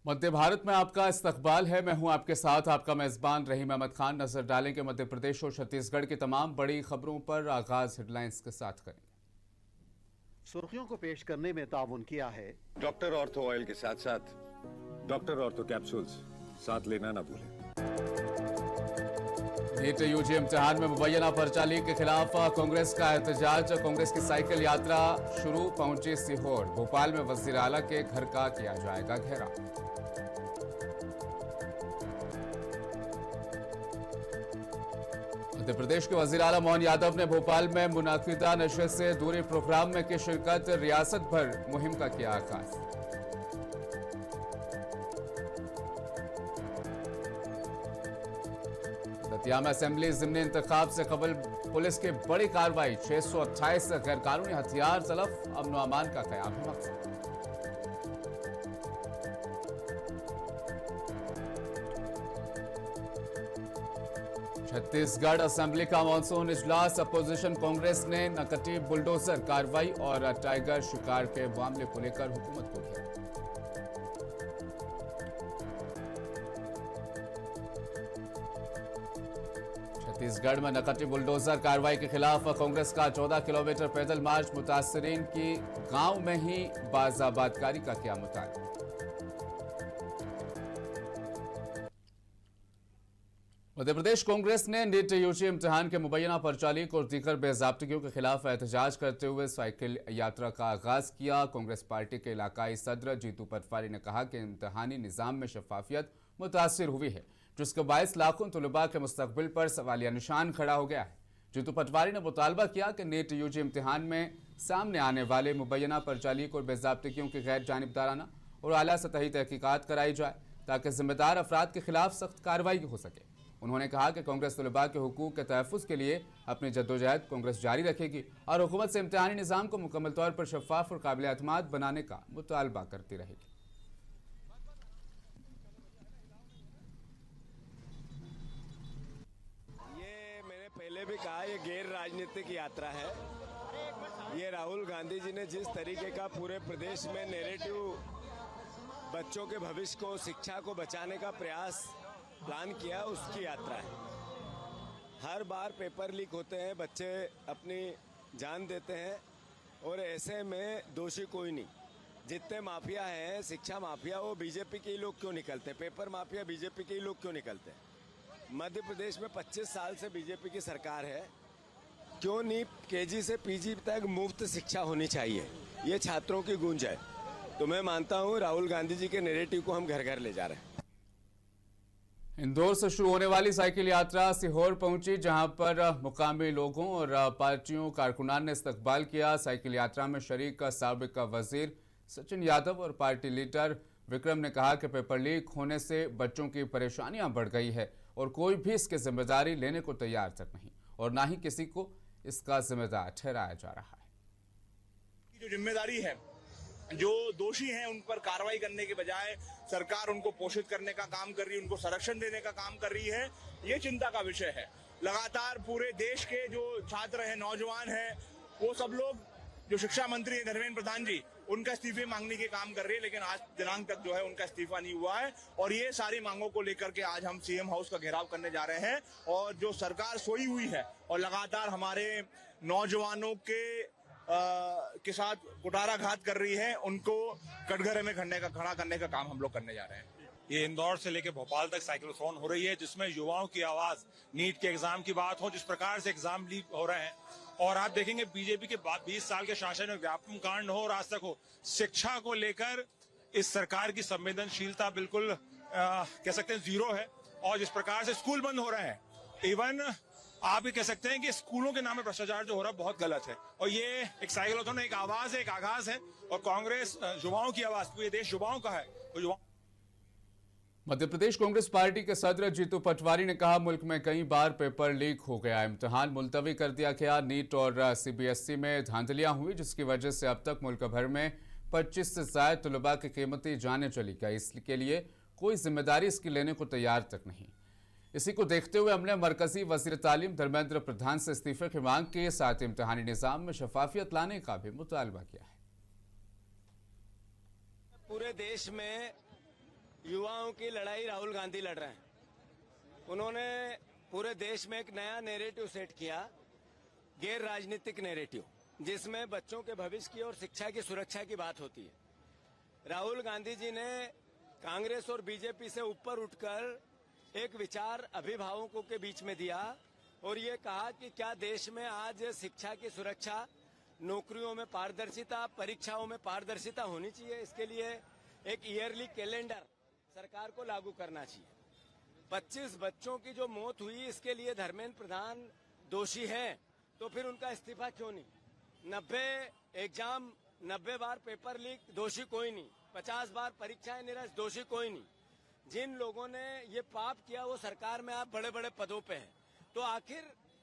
मध्य भारत में आपका इस्तकबाल है। मैं हूं आपके साथ आपका मेजबान रहीम अहमद खान। नजर डालेंगे मध्य प्रदेश और छत्तीसगढ़ की तमाम बड़ी खबरों पर। आगाज हेडलाइंस के साथ करेंगे। सुर्खियों को पेश करने में ताउन किया है डॉक्टर ऑर्थो ऑयल के साथ साथ डॉक्टर ऑर्थो कैप्सूल्स साथ लेना ना भूलें। नीट यूजी इम्तिहान में मुबैना पर्चा लीक के खिलाफ कांग्रेस का एहतजाज। कांग्रेस की साइकिल यात्रा शुरू, पहुंची सीहोर। भोपाल में वजीर आला के घर का किया जाएगा घेराव। मध्य प्रदेश के वजीर आला मोहन यादव ने भोपाल में मुनाकिदा नशे से दूरी प्रोग्राम में की शिरकत। रियासत भर मुहिम का किया आगाज। दतिया में असेंबली जिमनी इंतखाब से कबल पुलिस की बड़ी कार्रवाई। 628 गैरकानूनी हथियार तलफ। अमन व अमान का कयाम है मकसद। छत्तीसगढ़ असेंबली का मानसून इजलास। अपोजिशन कांग्रेस ने नकटी बुलडोजर कार्रवाई और टाइगर शिकार के मामले को लेकर हुकूमत को घेरा। छत्तीसगढ़ में नकटी बुलडोजर कार्रवाई के खिलाफ कांग्रेस का 14 किलोमीटर पैदल मार्च। मुतासरीन की गांव में ही बाजाबादकारी का किया मुतालबा। मध्य प्रदेश कांग्रेस ने नीट यूजी इम्तिहान के मुबैना पर्चा लीक और दीगर बेजाब्तगियों के खिलाफ एहतजाज करते हुए साइकिल यात्रा का आगाज किया। कांग्रेस पार्टी के इलाकाई सदर जीतू पटवारी ने कहा कि इम्तिहानी निजाम में शफाफियत मुतासिर हुई है, जिसके बायस लाखों तलबा के मुस्तकबिल पर सवालिया निशान खड़ा हो गया है। जीतू पटवारी ने मुतालबा किया कि नीट यूजी इम्तिहान में सामने आने वाले मुबैना पर्चा लीक और बेजाब्तगियों की गैर जानिबदाराना और आला सतही तहकीकात कराई जाए, ताकि जिम्मेदार अफराद के खिलाफ सख्त कार्रवाई हो सके। उन्होंने कहा कि कांग्रेस तलबा के हुकूक के तहफ़्फ़ुज़ के लिए अपनी जद्दोजहद कांग्रेस जारी रखेगी और हुकूमत से इम्तिहानी निज़ाम को मुकम्मल तौर पर शफाफ और काबिल एतमाद बनाने का मुतालबा करती रहेगी। ये मैंने पहले भी कहा, ये गैर राजनीतिक यात्रा है। ये राहुल गांधी जी ने जिस तरीके का पूरे प्रदेश में नैरेटिव बच्चों के भविष्य को, शिक्षा को बचाने का प्रयास प्लान किया, उसकी यात्रा है। हर बार पेपर लीक होते हैं, बच्चे अपनी जान देते हैं और ऐसे में दोषी कोई नहीं। जितने माफिया हैं, शिक्षा माफिया, वो बीजेपी के ही लोग क्यों निकलते हैं? पेपर माफिया बीजेपी के ही लोग क्यों निकलते हैं? मध्य प्रदेश में 25 साल से बीजेपी की सरकार है, क्यों नहीं केजी से पीजी तक मुफ्त शिक्षा होनी चाहिए? ये छात्रों की गूंज है। तो मैं मानता हूँ राहुल गांधी जी के नैरेटिव को हम घर घर ले जा रहे हैं। इंदौर से शुरू होने वाली साइकिल यात्रा सीहोर पहुंची, जहां पर मुकामी लोगों और पार्टियों कारकुनान ने इस्तकबाल किया। साइकिल यात्रा में शरीक साबिक वजीर सचिन यादव और पार्टी लीडर विक्रम ने कहा कि पेपर लीक होने से बच्चों की परेशानियां बढ़ गई है और कोई भी इसकी जिम्मेदारी लेने को तैयार तक नहीं और ना ही किसी को इसका जिम्मेदार ठहराया जा रहा है। जो जिम्मेदारी है, जो दोषी हैं उन पर कार्रवाई करने के बजाय सरकार उनको पोषित करने का काम कर रही है, उनको संरक्षण देने का काम कर रही है। ये चिंता का विषय है। लगातार पूरे देश के जो छात्र हैं, नौजवान हैं, वो सब लोग, जो शिक्षा मंत्री है धर्मेंद्र प्रधान जी, उनका इस्तीफे मांगने के काम कर रहे हैं, लेकिन आज दिनांक तक जो है उनका इस्तीफा नहीं हुआ है। और ये सारी मांगों को लेकर के आज हम सीएम हाउस का घेराव करने जा रहे हैं। और जो सरकार सोई हुई है और लगातार हमारे नौजवानों के साथ कुटाराघात कर रही है, उनको कटघरे में खड़ा करने का काम हम लोग करने जा रहे हैं। ये इंदौर से लेकर भोपाल तक साइक्लोथॉन हो रही है, जिसमें युवाओं की आवाज, नीट के एग्जाम की बात हो, जिस प्रकार से एग्जाम लीक हो रहे हैं। और आप देखेंगे बीजेपी के 20 साल के शासन में व्यापम कांड हो और आज तक हो, शिक्षा को लेकर इस सरकार की संवेदनशीलता बिल्कुल कह सकते हैं जीरो है। और जिस प्रकार से स्कूल बंद हो रहे हैं, इवन आप ये कह सकते हैं कि स्कूलों के नाम पे भ्रष्टाचार जो हो रहा है बहुत गलत है। और ये एक साइक्लोथॉन, एक आवाज है, एक आगाज है। और कांग्रेस युवाओं की आवाज, पूरे देश युवाओं का है। मध्य प्रदेश कांग्रेस पार्टी के सदर जीतू पटवारी ने कहा, मुल्क में कई बार पेपर लीक हो गया, इम्तिहान मुलतवी कर दिया गया। नीट और सीबीएसई में धांधलियां हुई, जिसकी वजह से अब तक मुल्क भर में 25 से ज्यादा तलबा की कीमती जानें चली गई। इसके लिए कोई जिम्मेदारी इसकी लेने को तैयार तक नहीं। इसी को देखते हुए हमने मरकजी वजीर तालीम धर्मेंद्र प्रधान से इस्तीफे की मांग के साथ इम्तिहानी निजाम में शफाफियत लाने का भी मुतालबा किया है। पूरे देश में युवाओं की लड़ाई राहुल गांधी लड़ रहे हैं। उन्होंने पूरे देश में एक नया नैरेटिव सेट किया, गैर राजनीतिक नैरेटिव, जिसमें बच्चों के भविष्य की और शिक्षा की सुरक्षा की बात होती है। राहुल गांधी जी ने कांग्रेस और बीजेपी से ऊपर उठकर एक विचार अभिभावकों के बीच में दिया और ये कहा कि क्या देश में आज शिक्षा की सुरक्षा, नौकरियों में पारदर्शिता, परीक्षाओं में पारदर्शिता होनी चाहिए। इसके लिए एक ईयरली कैलेंडर सरकार को लागू करना चाहिए। 25 बच्चों की जो मौत हुई, इसके लिए धर्मेंद्र प्रधान दोषी हैं, तो फिर उनका इस्तीफा क्यों नहीं? 90 एग्जाम, 90 बार पेपर लीक, दोषी कोई नहीं। 50 बार परीक्षाएं निरस्त, दोषी कोई नहीं। जिन लोगों ने ये पाप किया वो सरकार में आप बड़े बड़े पदों पे हैं, तो आखिर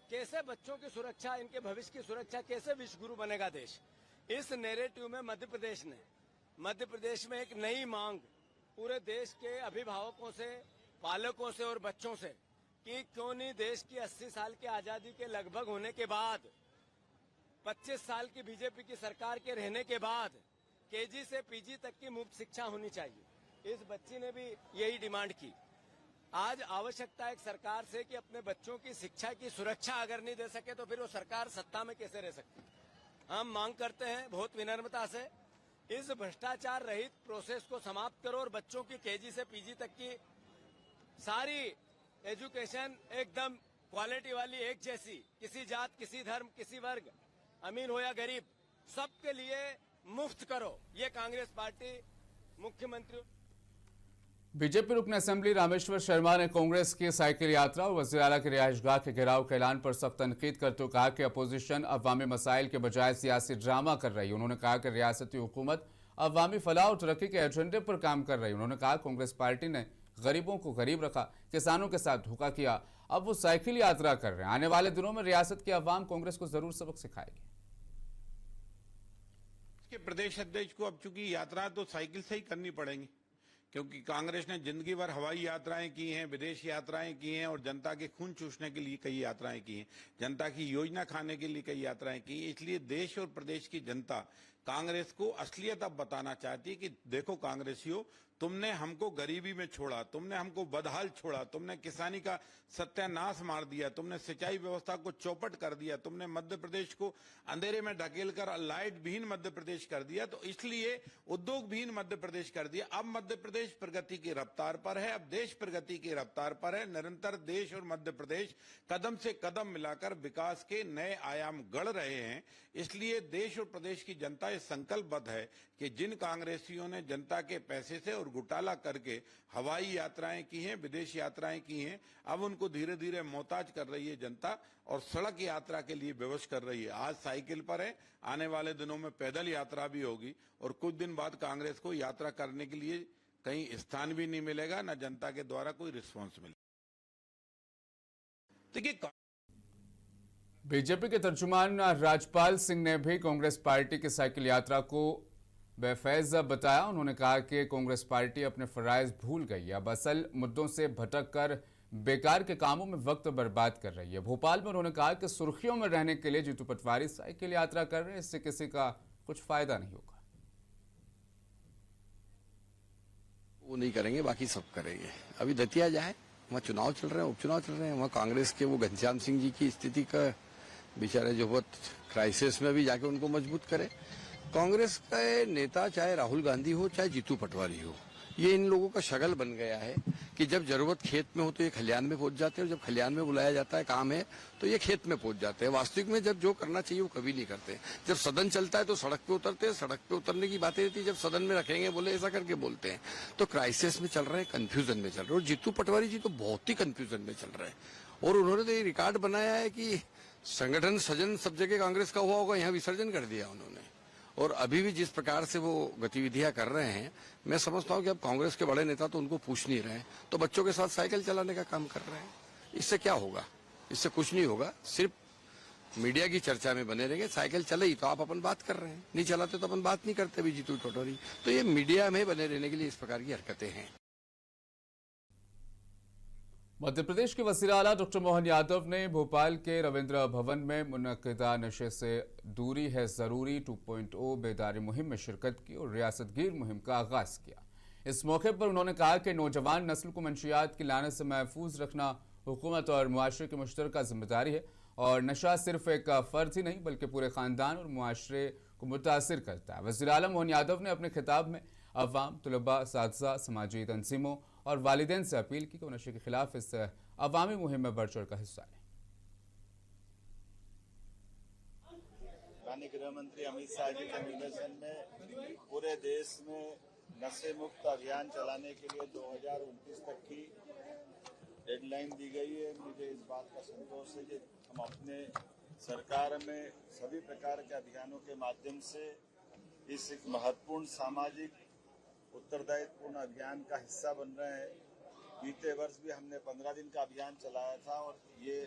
कैसे बच्चों की सुरक्षा, इनके भविष्य की सुरक्षा, कैसे विश्वगुरु बनेगा देश? इस नैरेटिव में मध्य प्रदेश में एक नई मांग पूरे देश के अभिभावकों से, पालकों से और बच्चों से कि क्यों नहीं देश की 80 साल की आजादी के लगभग होने के बाद, 25 साल की बीजेपी की सरकार के रहने के बाद केजी से पीजी तक की मुफ्त शिक्षा होनी चाहिए। इस बच्ची ने भी यही डिमांड की। आज आवश्यकता है एक सरकार से कि अपने बच्चों की शिक्षा की सुरक्षा अगर नहीं दे सके तो फिर वो सरकार सत्ता में कैसे रह सकती? हम मांग करते हैं बहुत विनम्रता से, इस भ्रष्टाचार रहित प्रोसेस को समाप्त करो और बच्चों की केजी से पीजी तक की सारी एजुकेशन एकदम क्वालिटी वाली, एक जैसी, किसी जात, किसी धर्म, किसी वर्ग, अमीर हो या गरीब, सबके लिए मुफ्त करो। ये कांग्रेस पार्टी मुख्यमंत्री। बीजेपी रुकन असेंबली रामेश्वर शर्मा ने कांग्रेस की साइकिल यात्रा और वज़ीर आला के रिहाइशगाह के घेराव के ऐलान पर सख्त तनकीद करते हुए कहा कि अपोजिशन अवामी मसाइल के बजाय सियासी ड्रामा कर रही है। उन्होंने कहा कि रियासती हुकूमत अवामी फलाह और तरक्की के एजेंडे पर काम कर रही है। उन्होंने कहा कांग्रेस पार्टी ने गरीबों को गरीब रखा, किसानों के साथ धोखा किया, अब वो साइकिल यात्रा कर रहे हैं। आने वाले दिनों में रियासत की अवाम कांग्रेस को जरूर सबक सिखाएगी। प्रदेश अध्यक्ष को अब चूंकि यात्रा तो साइकिल से ही करनी पड़ेंगी, क्योंकि कांग्रेस ने जिंदगी भर हवाई यात्राएं की हैं, विदेश यात्राएं की हैं और जनता के खून चूसने के लिए कई यात्राएं की हैं, जनता की योजना खाने के लिए कई यात्राएं की। इसलिए देश और प्रदेश की जनता कांग्रेस को असलियत अब बताना चाहती है कि देखो कांग्रेसियों, तुमने हमको गरीबी में छोड़ा, तुमने हमको बदहाल छोड़ा, तुमने किसानी का सत्यानाश मार दिया, तुमने सिंचाई व्यवस्था को चौपट कर दिया, तुमने मध्य प्रदेश को अंधेरे में ढकेलकर लाइट विहीन मध्य प्रदेश कर दिया, तो इसलिए उद्योग विहीन मध्य प्रदेश कर दिया। अब मध्य प्रदेश प्रगति की रफ्तार पर है, अब देश प्रगति की रफ्तार पर है। निरंतर देश और मध्य प्रदेश कदम से कदम मिलाकर विकास के नए आयाम गढ़ रहे हैं। इसलिए देश और प्रदेश की जनता ये संकल्पबद्ध है कि जिन कांग्रेसियों ने जनता के पैसे से और घोटाला करके हवाई यात्राएं की हैं, विदेश यात्राएं की हैं, अब उनको धीरे धीरे मोहताज कर रही है जनता और सड़क यात्रा के लिए विवश कर रही है। आज साइकिल पर है, आने वाले दिनों में पैदल यात्रा भी होगी और कुछ दिन बाद कांग्रेस को यात्रा करने के लिए कहीं स्थान भी नहीं मिलेगा, न जनता के द्वारा कोई रिस्पॉन्स मिलेगा। देखिए, बीजेपी के तर्जुमान राजपाल सिंह ने भी कांग्रेस पार्टी की साइकिल यात्रा को बेफैज बताया। उन्होंने कहा कि कांग्रेस पार्टी अपने फराइज भूल गई है, अब असल मुद्दों से भटक कर बेकार के कामों में वक्त बर्बाद कर रही है। भोपाल में उन्होंने कहा कि सुर्खियों में रहने के लिए जीतू पटवारी साइकिल यात्रा कर रहे हैं, इससे किसी का कुछ फायदा नहीं होगा। वो नहीं करेंगे, बाकी सब करेंगे। अभी दतिया जाए, वहाँ चुनाव चल रहे हैं, उपचुनाव चल रहे हैं, वहाँ कांग्रेस के वो घनश्याम सिंह जी की स्थिति का बेचारे जो बहुत क्राइसिस में भी जाके उनको मजबूत करे। कांग्रेस के नेता चाहे राहुल गांधी हो चाहे जीतू पटवारी हो, ये इन लोगों का शगल बन गया है कि जब जरूरत खेत में हो तो ये खलियान में पहुंच जाते हैं और जब खलियान में बुलाया जाता है काम है तो ये खेत में पहुंच जाते हैं। वास्तविक में जब जो करना चाहिए वो कभी नहीं करते। जब सदन चलता है तो सड़क पे उतरते हैं, सड़क पे उतरने की बातें रहती है, जब सदन में रखेंगे बोले ऐसा करके बोलते हैं। तो क्राइसिस में चल रहे हैं, कंफ्यूजन में चल रहे हैं और जीतू पटवारी जी तो बहुत ही कंफ्यूजन में चल रहे हैं। और उन्होंने तो ये रिकॉर्ड बनाया है कि संगठन सजन सब जगह कांग्रेस का हुआ होगा, यहाँ विसर्जन कर दिया उन्होंने। और अभी भी जिस प्रकार से वो गतिविधियां कर रहे हैं, मैं समझता हूं कि अब कांग्रेस के बड़े नेता तो उनको पूछ नहीं रहे हैं, तो बच्चों के साथ साइकिल चलाने का काम कर रहे हैं। इससे क्या होगा? इससे कुछ नहीं होगा, सिर्फ मीडिया की चर्चा में बने रहेंगे। साइकिल चले ही तो आप अपन बात कर रहे हैं, नहीं चलाते तो अपन बात नहीं करते भी जीतू पटवारी। तो ये मीडिया में बने रहने के लिए इस प्रकार की हरकतें हैं। मध्य प्रदेश के वज़ीर आला डॉक्टर मोहन यादव ने भोपाल के रविंद्र भवन में मुनक्किदा नशे से दूरी है जरूरी 2.0 बेदारी मुहिम में शिरकत की और रियासतगीर मुहिम का आगाज किया। इस मौके पर उन्होंने कहा कि नौजवान नस्ल को मंशियात की लानत से महफूज रखना हुकूमत और मुआशरे की मुश्तरका जिम्मेदारी है और नशा सिर्फ एक फर्द ही नहीं बल्कि पूरे ख़ानदान और मुआशरे को मुतासिर करता है। वज़ीर आलम मोहन यादव ने अपने खिताब में अवाम, तलबा, साथीज़ा, समाजी तंजीमों और वालिदैन से अपील की कि वो नशे के खिलाफ इस अवामी मुहिम में बढ़ चढ़ का हिस्सा लें। माननीय गृह मंत्री अमित शाह जी के निर्देशन में पूरे देश में नशे मुक्त अभियान चलाने के लिए 2029 तक की डेडलाइन दी गई है। मुझे इस बात का संतोष है कि हम अपने सरकार में सभी प्रकार के अभियानों के माध्यम से इस एक महत्वपूर्ण सामाजिक उत्तरदायित्वपूर्ण अभियान का हिस्सा बन रहे हैं। बीते वर्ष भी हमने 15 दिन का अभियान चलाया था और ये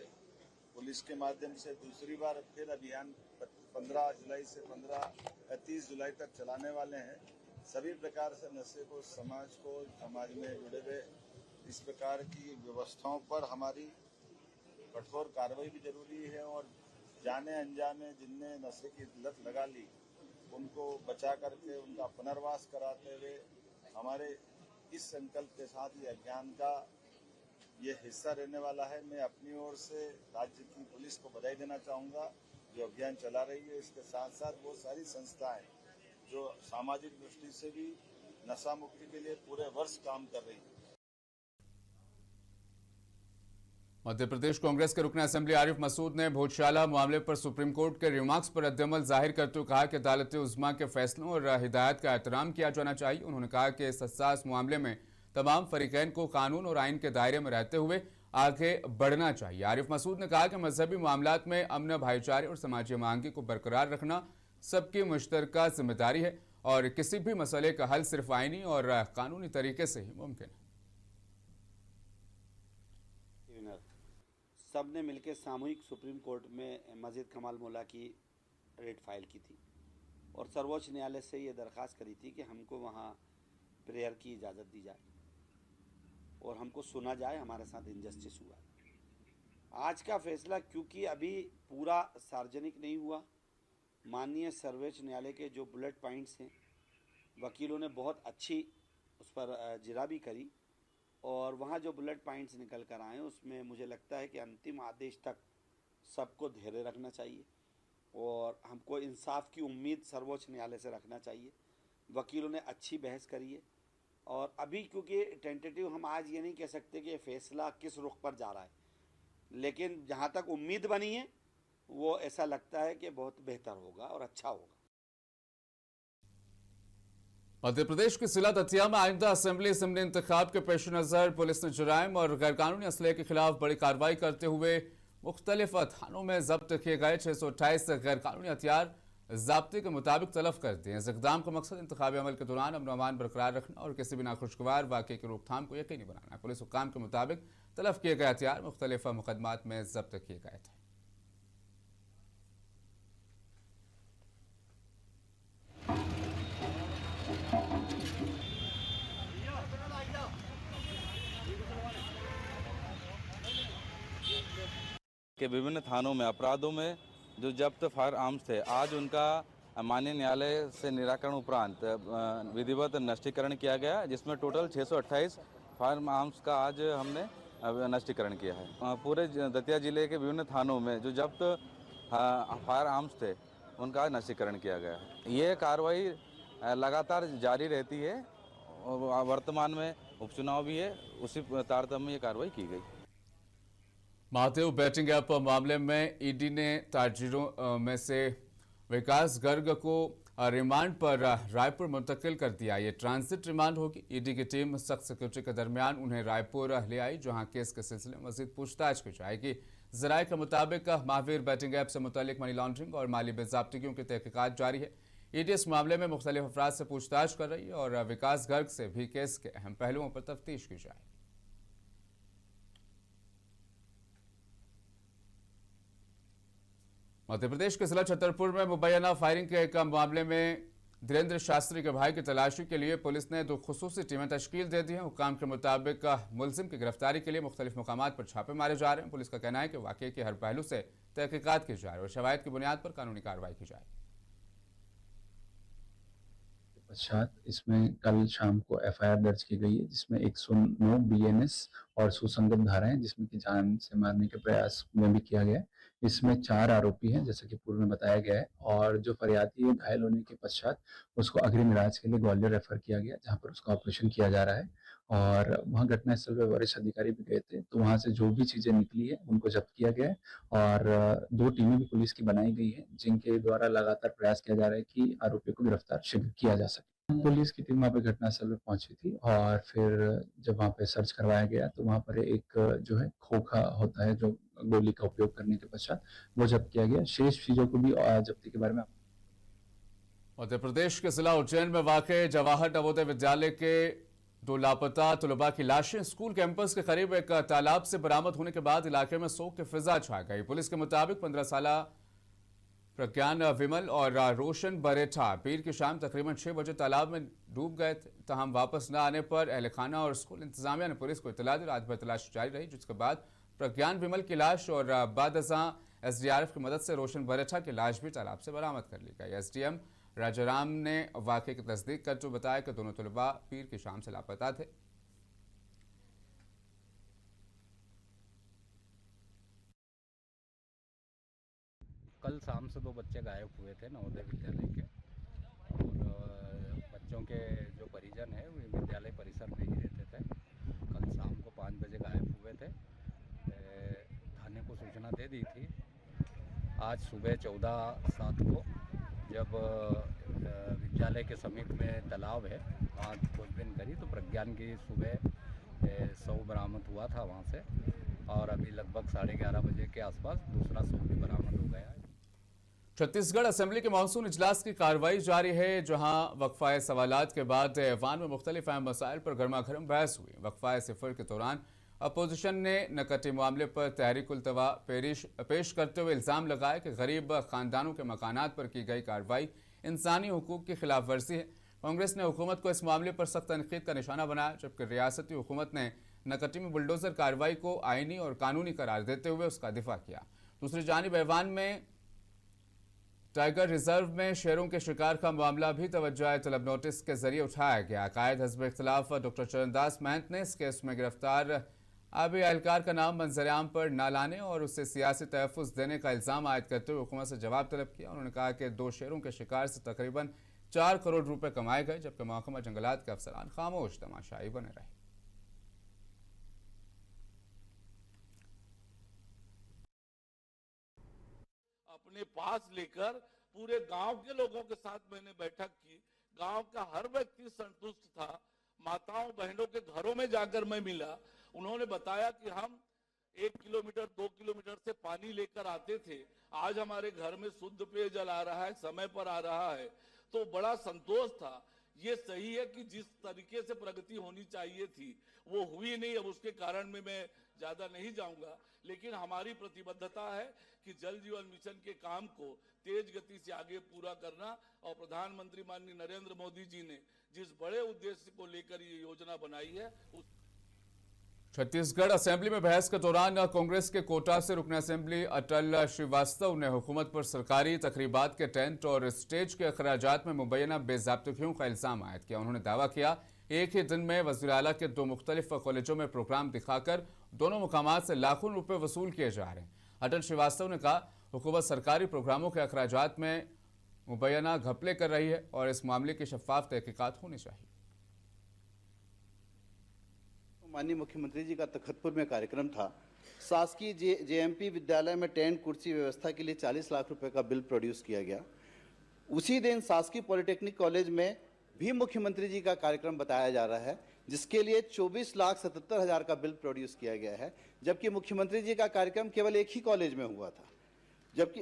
पुलिस के माध्यम से दूसरी बार फिर अभियान 15 जुलाई से 30 जुलाई तक चलाने वाले हैं। सभी प्रकार से नशे को समाज में जुड़े हुए इस प्रकार की व्यवस्थाओं पर हमारी कठोर कार्रवाई भी जरूरी है और जाने अनजाने जिनने नशे की लत लगा ली उनको बचा करके उनका पुनर्वास कराते हुए हमारे इस संकल्प के साथ ये अभियान का ये हिस्सा रहने वाला है। मैं अपनी ओर से राज्य की पुलिस को बधाई देना चाहूँगा जो अभियान चला रही है। इसके साथ साथ वो सारी संस्थाएं जो सामाजिक दृष्टि से भी नशा मुक्ति के लिए पूरे वर्ष काम कर रही है। मध्य प्रदेश कांग्रेस के रुकन असेंबली आरिफ मसूद ने भोजशाला मामले पर सुप्रीम कोर्ट के रिमार्क्स पर रद्दअमल जाहिर करते हुए कहा कि अदालत उज़्मा के फैसलों और हिदायत का एहतराम किया जाना चाहिए। उन्होंने कहा कि इस हसास मामले में तमाम फरीकैन को कानून और आइन के दायरे में रहते हुए आगे बढ़ना चाहिए। आरिफ मसूद ने कहा कि मजहबी मामलात में अमन, भाईचारे और समाजी हमआहंगी को बरकरार रखना सबकी मुश्तरका जिम्मेदारी है और किसी भी मसले का हल सिर्फ आइनी और कानूनी तरीके से ही मुमकिन है। सब ने मिलकर सामूहिक सुप्रीम कोर्ट में मस्जिद कमाल मोल्ला की रेट फाइल की थी और सर्वोच्च न्यायालय से ये दरख्वास्त करी थी कि हमको वहाँ प्रेयर की इजाज़त दी जाए और हमको सुना जाए, हमारे साथ इनजस्टिस हुआ। आज का फैसला क्योंकि अभी पूरा सार्वजनिक नहीं हुआ, माननीय सर्वोच्च न्यायालय के जो बुलेट पॉइंट्स हैं वकीलों ने बहुत अच्छी उस पर जिरा भी करी और वहाँ जो बुलेट पॉइंट्स निकल कर आए उसमें मुझे लगता है कि अंतिम आदेश तक सबको धैर्य रखना चाहिए और हमको इंसाफ की उम्मीद सर्वोच्च न्यायालय से रखना चाहिए। वकीलों ने अच्छी बहस करी है और अभी क्योंकि टेंटेटिव हम आज ये नहीं कह सकते कि फैसला किस रुख पर जा रहा है, लेकिन जहाँ तक उम्मीद बनी है वो ऐसा लगता है कि बहुत बेहतर होगा और अच्छा होगा। मध्य प्रदेश की जिला दतिया में आइंदा असेंबली इंतखाब के पेश नज़र पुलिस ने जुराइम और गैरकानूनी असलहे के खिलाफ बड़ी कार्रवाई करते हुए मुख्तलिफ थानों में जब्त किए गए 628 गैरकानूनी हथियार ज़ाब्ते के मुताबिक तलब कर दिए। इस इक़दाम का मकसद इंतखाबी अमल के दौरान अमन अमान बरकरार रखना और किसी भी नाखुशगवार वाक़े की रोकथाम को यकीनी बनाना। पुलिस हुक्काम के मुताबिक तलब किए गए हथियार मुख्तलिफ मुकदमात में जब्त किए गए थे। के विभिन्न थानों में अपराधों में जो जब्त फायर आर्म्स थे आज उनका माननीय न्यायालय से निराकरण उपरांत विधिवत नष्टीकरण किया गया, जिसमें टोटल 628 फायर आर्म्स का आज हमने नष्टीकरण किया है। पूरे दतिया जिले के विभिन्न थानों में जो जब्त फायर आर्म्स थे उनका आज नष्टीकरण किया गया है। ये कार्रवाई लगातार जारी रहती है और वर्तमान में उपचुनाव भी है, उसी तारतम्य में ये कार्रवाई की गई। महादेव बैटिंग ऐप मामले में ईडी ने ताजिरों में से विकास गर्ग को रिमांड पर रायपुर मुंतकिल कर दिया। ये ट्रांजिट रिमांड होगी। ईडी की टीम सख्त सिक्योरिटी के दरमियान उन्हें रायपुर ले आई, जहां केस के सिलसिले में मजीद पूछताछ की जाएगी। जराये के मुताबिक महावीर बैटिंग ऐप से मुतालिक मनी लॉन्ड्रिंग और माली बेज़ाब्तियों की तहकीकात जारी है। ईडी इस मामले में मुख्तलिफ अफराद से पूछताछ कर रही है और विकास गर्ग से भी केस के अहम पहलुओं पर तफ्तीश की जाए। मध्य प्रदेश के जिला छतरपुर में मुबैना फायरिंग के एक मामले में धीरेन्द्र शास्त्री के भाई की तलाशी के लिए पुलिस ने 2 खुसूसी टीमें तश्कील दे दी हैं। हुक्काम के मुताबिक मुलजिम की गिरफ्तारी के लिए मुख्तलिफ मकामात पर छापे मारे जा रहे हैं। पुलिस का कहना है कि वाकये के हर पहलू से तहकीकात की जाए और शवाहिद की बुनियाद पर कानूनी कार्रवाई की जाए। पश्चात इसमें कल शाम को एफआईआर दर्ज की गई है, जिसमें 109 बीएनएस और सुसंगत धाराएं, जिसमें कि जान से मारने के प्रयास में भी किया गया है। इसमें 4 आरोपी हैं, जैसा कि पूर्व में बताया गया है, और जो फरियादी है घायल होने के पश्चात उसको अग्रिम इलाज के लिए ग्वालियर रेफर किया गया, जहाँ पर उसका ऑपरेशन किया जा रहा है। और वहाँ घटनास्थल पर वरिष्ठ अधिकारी भी गए थे, तो वहाँ से जो भी चीजें निकली है उनको जब्त किया गया है। और 2 टीमें भी पुलिस की बनाई गई है, जिनके द्वारा लगातार प्रयास किया जा रहा है कि आरोपी को गिरफ्तार शीघ्र किया जा सके। पुलिस की टीम वहाँ पे घटनास्थल पे पहुंची थी, और फिर जब वहाँ पे सर्च करवाया गया तो वहाँ पर एक जो है खोखा होता है, जो गोली का उपयोग करने के पश्चात वो जब्त किया गया। शेष चीजों को भी जब्ती के बारे में मध्य प्रदेश के जिला उज्जैन में वाक़ जवाहर नवोदय विद्यालय के 2 लापता तलबा की लाशें स्कूल कैंपस के करीब एक तालाब से बरामद होने के बाद इलाके में शोक की फिजा छा गई। पुलिस के मुताबिक 15 साल प्रज्ञान विमल और रोशन बरेठा पीर की शाम तकरीबन 6 बजे तालाब में डूब गए थे। तहम वापस न आने पर अहल खाना और स्कूल इंतजामिया ने पुलिस को इतला दी। रात भर तलाश जारी रही, जिसके बाद प्रज्ञान विमल की लाश और बाद एसडीआरएफ की मदद से रोशन बरेठा की लाश भी तालाब से बरामद कर ली गई। एसडीएम राजाराम ने वाक़े की तस्दीक करते हुए बताया कि दोनों तलबा पीर की शाम से लापता थे। कल शाम से 2 बच्चे गायब हुए थे नवोदय विद्यालय के, और बच्चों के जो परिजन हैं वो विद्यालय परिसर में ही रहते थे। कल शाम को 5 बजे गायब हुए थे। थाने को सूचना दे दी थी। आज सुबह 14/7 को जब विद्यालय के समीप में तालाब है वहाँ खोजबीन करी तो प्रज्ञान की सुबह शव बरामद हुआ था वहाँ से, और अभी लगभग 11:30 बजे के आसपास दूसरा शव भी बरामद हो गया है। छत्तीसगढ़ असेंबली के मानसून इजलास की कार्रवाई जारी है, जहां वक्फा सवालात के बाद ऐवान में मुख्तलिफ अहम मसाइल पर गर्मागर्म बहस हुई। वक्फा सिफर के दौरान अपोजिशन ने नकटी मामले पर तहरीक उल्तवा पेश करते हुए इल्ज़ाम लगाया कि गरीब खानदानों के मकानात पर की गई कार्रवाई इंसानी हुकूक की खिलाफ वर्जी है। कांग्रेस ने हुकूमत को इस मामले पर सख्त तनकीद का निशाना बनाया, जबकि रियासती हुकूमत ने नकटी में बुलडोजर कार्रवाई को आईनी और कानूनी करार देते हुए उसका दिफा किया। दूसरी जानिब ऐवान में टाइगर रिजर्व में शेरों के शिकार का मामला भी तवज्जो तलब नोटिस के जरिए उठाया गया। कायद हज़ब इख्तिलाफ डॉक्टर चरणदास महंत ने इस केस में गिरफ्तार आबी एहलकार का नाम मंजर-ए-आम पर न लाने और उससे सियासी तहफ़्फ़ुज़ देने का इल्ज़ाम आयद करते हुए हुकूमत से जवाब तलब किया। उन्होंने कहा कि 2 शेरों के शिकार से तकरीबन 4 करोड़ रुपए कमाए गए, जबकि महकमा जंगलात के अफसरान खामोश तमाशाई बने रहे। अपने पास लेकर पूरे गांव के लोगों के साथ मैंने बैठक की। गांव का हर व्यक्ति संतुष्ट था। माताओं बहनों के घरों में जाकर मैं मिला। उन्होंने बताया कि हम 1 किलोमीटर 2 किलोमीटर से पानी लेकर आते थे, आज हमारे घर में शुद्ध पेयजल आ रहा है, समय पर आ रहा है, तो बड़ा संतोष था। ये सही है कि जिस तरीके से प्रगति होनी चाहिए थी वो हुई नहीं। अब उसके कारण में मैं ज्यादा नहीं जाऊंगा, लेकिन हमारी प्रतिबद्धता है कि जल जीवन मिशन के काम को तेज गति से आगे पूरा करना, और प्रधानमंत्री माननीय नरेंद्र मोदी जी ने जिस बड़े उद्देश्य को लेकर ये योजना बनाई है उस छत्तीसगढ़ असेंबली में बहस के दौरान कांग्रेस के कोटा से रुकन असेंबली अटल श्रीवास्तव ने हुकूमत पर सरकारी तकरीबात के टेंट और स्टेज के अखराजात में मुबैना बेज़ाब्तगियों का इल्ज़ाम आयद किया। उन्होंने दावा किया एक ही दिन में वज़ीर आला के 2 मुख्तलिफ कॉलेजों में प्रोग्राम दिखाकर दोनों मुकामात से लाखों रुपए वसूल किए जा रहे हैं। अटल श्रीवास्तव ने कहा हुकूमत सरकारी प्रोग्रामों के अखराजात में मुबैना घपले कर रही है और इस मामले की शफाफ तहकीकात होनी चाहिए। माननीय मुख्यमंत्री जी का तखतपुर में कार्यक्रम था। शासकीय जेएमपी विद्यालय में टेंट कुर्सी व्यवस्था के लिए 40 लाख रुपए का बिल प्रोड्यूस किया गया। उसी दिन शासकीय पॉलिटेक्निक कॉलेज में भी मुख्यमंत्री जी का कार्यक्रम बताया जा रहा है, जिसके लिए 24,77,000 का बिल प्रोड्यूस किया गया है, जबकि मुख्यमंत्री जी का कार्यक्रम केवल एक ही कॉलेज में हुआ था, जबकि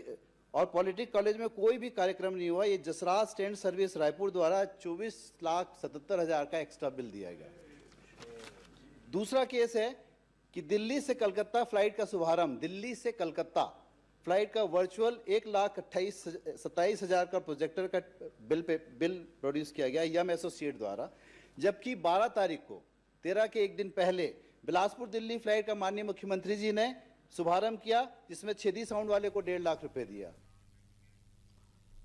और पॉलिटेक्निक कॉलेज में कोई भी कार्यक्रम नहीं हुआ। ये जसराज टेंट सर्विस रायपुर द्वारा 24,77,000 का एक्स्ट्रा बिल दिया गया। दूसरा केस है कि दिल्ली से कलकत्ता फ्लाइट का शुभारंभ, दिल्ली से कलकत्ता फ्लाइट का वर्चुअल 1,27,000 का प्रोजेक्टर का बिल प्रोड्यूस किया गया यम एसोसिएट द्वारा, जबकि 12 तारीख को 13 के एक दिन पहले बिलासपुर दिल्ली फ्लाइट का माननीय मुख्यमंत्री जी ने शुभारंभ किया, जिसमें छेदी साउंड वाले को 1.5 लाख रुपए दिया।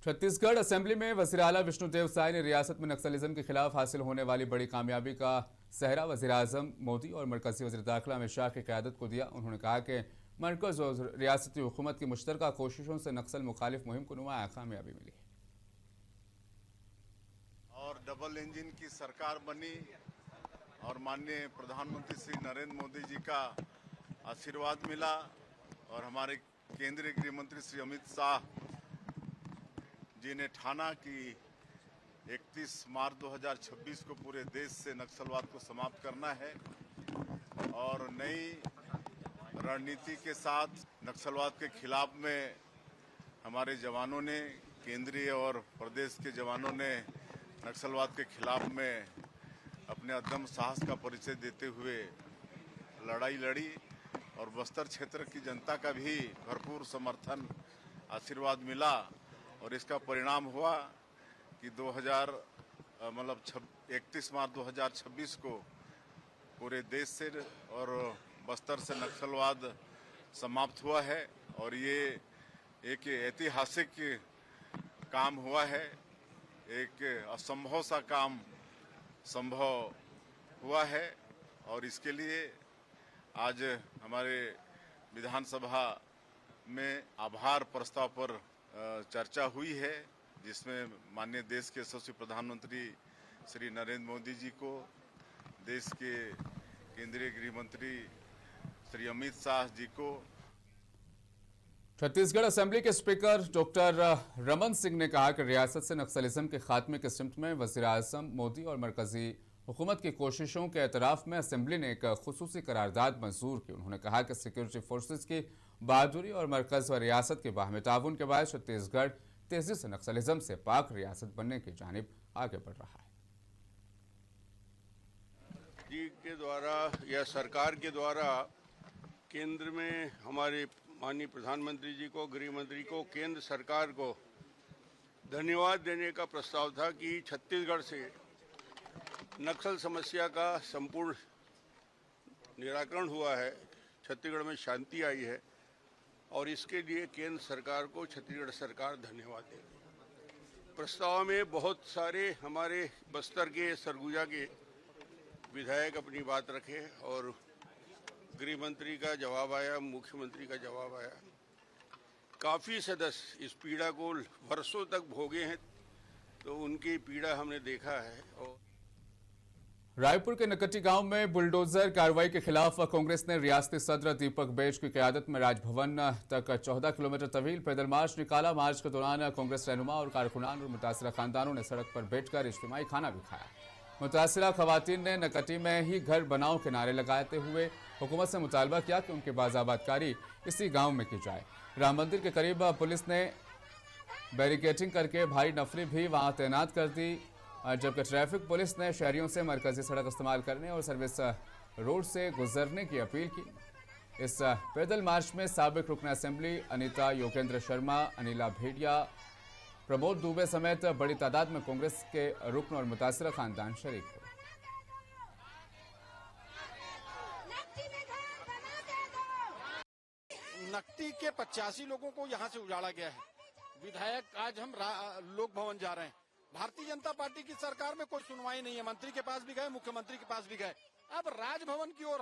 छत्तीसगढ़ असेंबली में वज़ीर आला विष्णुदेव साय ने रियासत में नक्सलिज्म के खिलाफ हासिल होने वाली बड़ी कामयाबी का सहरा वज़ीर आज़म मोदी और मरकजी वज़ीर दाखिला अमित शाह की क़यादत को दिया। उन्होंने कहा कि मरकज़ और रियासती हुकूमत की मुश्तरका कोशिशों से नक्सल मुखालिफ मुहिम को नुमाया कामयाबी मिली है और डबल इंजन की सरकार बनी और माननीय प्रधानमंत्री श्री नरेंद्र मोदी जी का आशीर्वाद मिला और हमारे केंद्रीय गृह मंत्री श्री अमित शाह जी ने ठाना कि 31 मार्च 2026 को पूरे देश से नक्सलवाद को समाप्त करना है और नई रणनीति के साथ नक्सलवाद के खिलाफ में हमारे जवानों ने, केंद्रीय और प्रदेश के जवानों ने नक्सलवाद के खिलाफ में अपने अदम्य साहस का परिचय देते हुए लड़ाई लड़ी और बस्तर क्षेत्र की जनता का भी भरपूर समर्थन आशीर्वाद मिला और इसका परिणाम हुआ कि 31 मार्च 2026 को पूरे देश से और बस्तर से नक्सलवाद समाप्त हुआ है और ये एक ऐतिहासिक काम हुआ है। एक असंभव सा काम संभव हुआ है और इसके लिए आज हमारे विधानसभा में आभार प्रस्ताव पर चर्चा हुई है, जिसमें माननीय देश के यशस्वी प्रधानमंत्री श्री नरेंद्र मोदी जी को, देश के केंद्रीय गृह मंत्री श्री अमित शाह जी को। छत्तीसगढ़ असेंबली के स्पीकर डॉक्टर रमन सिंह ने कहा कि रियासत से नक्सलिज्म के खात्मे के सिमत में वज़ीर आज़म मोदी और मरकजी हुकूमत की कोशिशों के एतराफ़ में असेंबली ने एक खुसूसी करारदाद मंजूर की। उन्होंने कहा कि सिक्योरिटी फोर्सेस की बहादुरी और मरकज़ व रियासत के बाहमी ताउन के बाद छत्तीसगढ़ तेजी से नक्सलिज्म से पाक रियासत बनने की जानिब आगे बढ़ रहा है। जी के द्वारा या सरकार के द्वारा केंद्र में हमारे माननीय प्रधानमंत्री जी को, गृह मंत्री को, केंद्र सरकार को धन्यवाद देने का प्रस्ताव था कि छत्तीसगढ़ से नक्सल समस्या का संपूर्ण निराकरण हुआ है, छत्तीसगढ़ में शांति आई है और इसके लिए केंद्र सरकार को छत्तीसगढ़ सरकार धन्यवाद दे रही है। प्रस्ताव में बहुत सारे हमारे बस्तर के, सरगुजा के विधायक अपनी बात रखे और गृह मंत्री का जवाब आया, मुख्यमंत्री का जवाब आया। काफ़ी सदस्य इस पीड़ा को वर्षों तक भोगे हैं, तो उनकी पीड़ा हमने देखा है। और रायपुर के नकटी गांव में बुलडोजर कार्रवाई के खिलाफ कांग्रेस ने रियासती सदर दीपक बैज की क़यादत में राजभवन तक 14 किलोमीटर तवील पैदल मार्च निकाला। मार्च के दौरान कांग्रेस रहनुमा और कारकुनान और मुतासिरा खानदानों ने सड़क पर बैठकर इज्तिमाई खाना भी खाया। मुतासिरा खवातीन ने नकटी में ही घर बनाओ के नारे लगाते हुए हुकूमत से मुतालबा किया कि उनकी बाज़ाबातकारी इसी गाँव में की जाए। राम मंदिर के करीब पुलिस ने बैरिकेटिंग करके भारी नफरी भी वहाँ तैनात कर दी, जबकि ट्रैफिक पुलिस ने शहरियों से मरकजी सड़क इस्तेमाल करने और सर्विस रोड से गुजरने की अपील की। इस पैदल मार्च में साबिक रुकन असेंबली अनीता योगेंद्र शर्मा, अनिला भेड़िया, प्रमोद दुबे समेत बड़ी तादाद में कांग्रेस के रुकन और मुतासिरा खानदान शरीक हुए। नकटी के 85 लोगों को यहाँ से उजाड़ा गया है। विधायक आज हम लोक भवन जा रहे हैं। भारतीय जनता पार्टी की सरकार में कोई सुनवाई नहीं है। मंत्री के पास भी गए, मुख्यमंत्री के पास भी गए, अब राजभवन की ओर,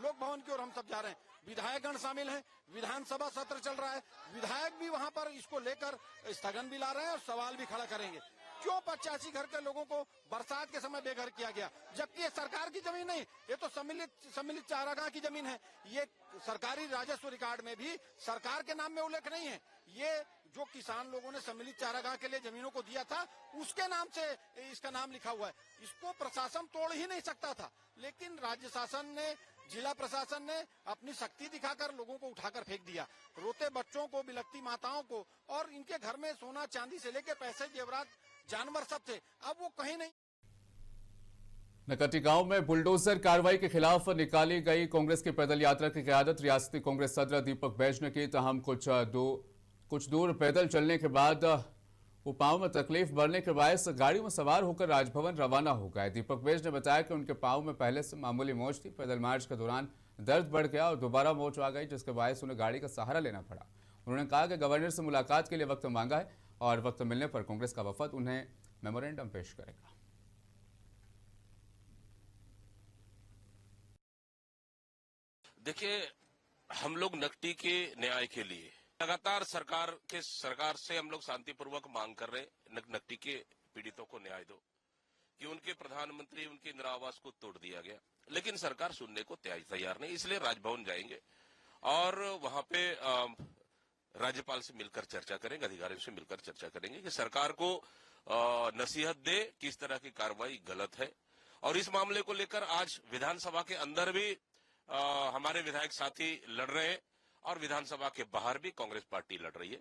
लोक भवन की ओर हम सब जा रहे हैं। विधायकगण शामिल हैं, विधानसभा सत्र चल रहा है, विधायक भी वहां पर इसको लेकर स्थगन भी ला रहे हैं और सवाल भी खड़ा करेंगे। क्यों 85 घर के लोगों को बरसात के समय बेघर किया गया, जबकि ये सरकार की जमीन नहीं, ये तो सम्मिलित चारागाह की जमीन है। ये सरकारी राजस्व रिकॉर्ड में भी सरकार के नाम में उल्लेख नहीं है। ये जो किसान लोगों ने सम्मिलित चारागाह के लिए जमीनों को दिया था, उसके नाम से इसका नाम लिखा हुआ है। इसको प्रशासन तोड़ ही नहीं सकता था, लेकिन राज्य शासन ने, जिला प्रशासन ने अपनी शक्ति दिखाकर लोगों को उठाकर फेंक दिया। रोते बच्चों को, बिलखती माताओं को, और इनके घर में सोना चांदी से लेकर पैसे, जेवरात, जानवर सब थे, अब वो कहीं नहीं। नकटी गांव में बुलडोजर कार्रवाई के खिलाफ निकाली गई कांग्रेस की पैदल यात्रा की क़यादत रियासती कांग्रेस सदर दीपक बैज ने की। तहम कुछ दूर पैदल चलने के बाद वो पांव में तकलीफ बढ़ने के बायस गाड़ी में सवार होकर राजभवन रवाना हो गए। दीपक बैज ने बताया कि उनके पांव में पहले से मामूली मोच थी। पैदल मार्च के दौरान दर्द बढ़ गया और दोबारा मोच आ गई, जिसके बायस उन्हें गाड़ी का सहारा लेना पड़ा। उन्होंने कहा कि गवर्नर से मुलाकात के लिए वक्त मांगा है और वक्त मिलने पर कांग्रेस का वफद उन्हें मेमोरेंडम पेश करेगा। देखिए, हम लोग नकटी के न्याय के लिए लगातार सरकार से हम लोग शांतिपूर्वक मांग कर रहे हैं। नकटी के पीड़ितों को न्याय दो कि उनके प्रधानमंत्री उनके इंदिरा आवास को तोड़ दिया गया, लेकिन सरकार सुनने को तैयार नहीं। इसलिए राजभवन जाएंगे और वहां पे राज्यपाल से मिलकर चर्चा करेंगे, अधिकारियों से मिलकर चर्चा करेंगे कि सरकार को नसीहत दे कि इस तरह की कार्रवाई गलत है। और इस मामले को लेकर आज विधानसभा के अंदर भी हमारे विधायक साथी लड़ रहे हैं और विधानसभा के बाहर भी कांग्रेस पार्टी लड़ रही है।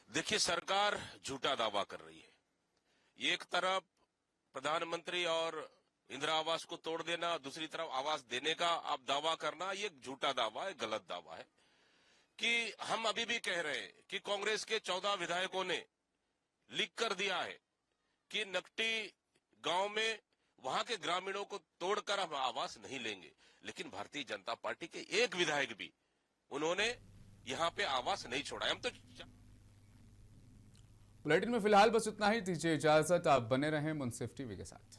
देखिए, सरकार झूठा दावा कर रही है। एक तरफ प्रधानमंत्री और इंदिरा आवास को तोड़ देना, दूसरी तरफ आवास देने का आप दावा करना, ये झूठा दावा है, गलत दावा है। कि हम अभी भी कह रहे हैं कि कांग्रेस के 14 विधायकों ने लिख कर दिया है कि नकटी गांव में वहां के ग्रामीणों को तोड़कर हम आवास नहीं लेंगे, लेकिन भारतीय जनता पार्टी के एक विधायक भी उन्होंने यहां पे आवास नहीं छोड़ा। हम तो बुलेटिन में फिलहाल बस इतना ही। दीजिए इजाजत, आप बने रहें मुंसिफ टीवी के साथ।